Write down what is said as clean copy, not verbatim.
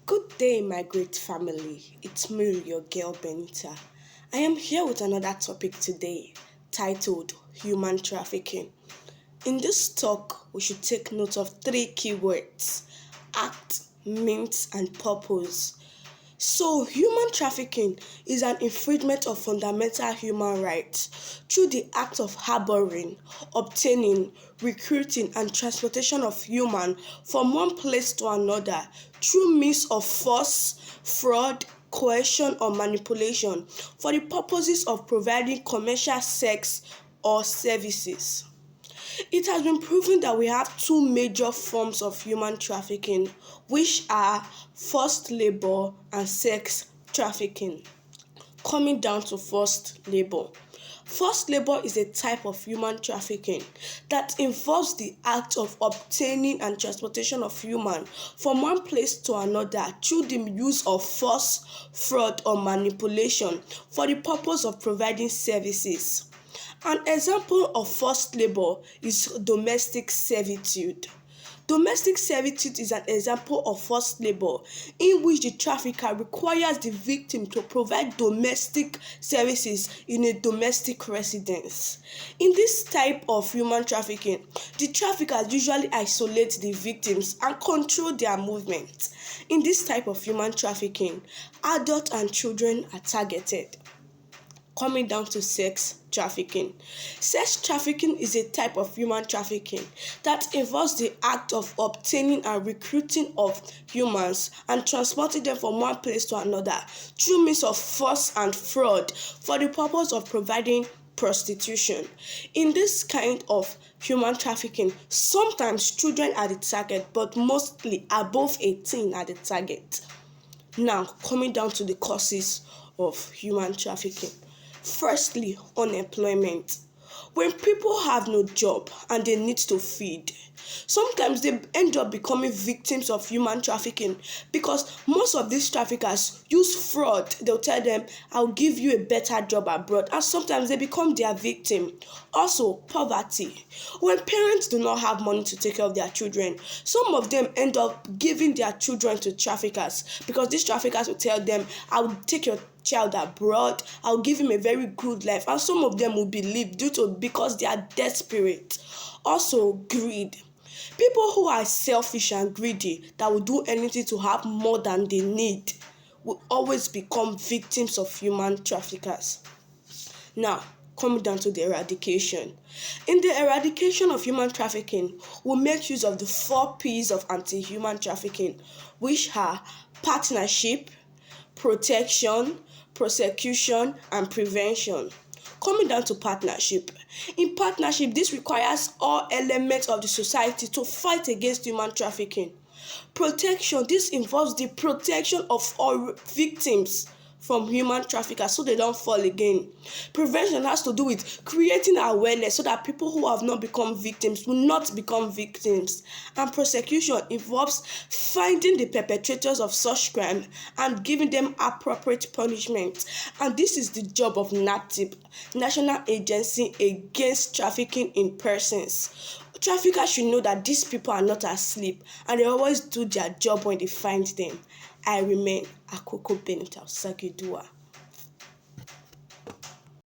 Good day, my great family. It's me, your girl Benita. I am here with another topic today titled Human Trafficking. In this talk, we should take note of three keywords: act, means, and purpose. So, human trafficking is an infringement of fundamental human rights through the act of harboring, obtaining, recruiting, and transportation of human from one place to another through means of force, fraud, coercion, or manipulation for the purposes of providing commercial sex or services. It has been proven that we have two major forms of human trafficking, which are forced labor and sex trafficking. Coming down to forced labor. Forced labor is a type of human trafficking that involves the act of obtaining and transportation of human from one place to another through the use of force, fraud, or manipulation for the purpose of providing services. An example of forced labor is domestic servitude. Domestic servitude is an example of forced labor in which the trafficker requires the victim to provide domestic services in a domestic residence. In this type of human trafficking, the traffickers usually isolate the victims and control their movement. In this type of human trafficking, adults and children are targeted. Coming down to sex trafficking. Sex trafficking is a type of human trafficking that involves the act of obtaining and recruiting of humans and transporting them from one place to another through means of force and fraud for the purpose of providing prostitution. In this kind of human trafficking, sometimes children are the target, but mostly above 18 are the target. Now, coming down to the causes of human trafficking. Firstly, unemployment. When people have no job and they need to feed, sometimes they end up becoming victims of human trafficking because most of these traffickers use fraud. They'll tell them, I'll give you a better job abroad, and sometimes they become their victim. Also, poverty. When parents do not have money to take care of their children, some of them end up giving their children to traffickers because these traffickers will tell them, I'll take your child abroad, I'll give him a very good life, and some of them will believe because they are desperate. Also, greed. People who are selfish and greedy that will do anything to have more than they need will always become victims of human traffickers. Now, coming down to the eradication. In the eradication of human trafficking, we make use of the 4 P's of anti-human trafficking, which are partnership, protection, prosecution, and prevention. Coming down to partnership. In partnership, this requires all elements of the society to fight against human trafficking. Protection, this involves the protection of all victims from human traffickers so they don't fall again. Prevention has to do with creating awareness so that people who have not become victims will not become victims. And prosecution involves finding the perpetrators of such crime and giving them appropriate punishment. And this is the job of NATIP, National Agency Against Trafficking in Persons. Traffickers should know that these people are not asleep and they always do their job when they find them. I remain Akoko Benita Sagidua.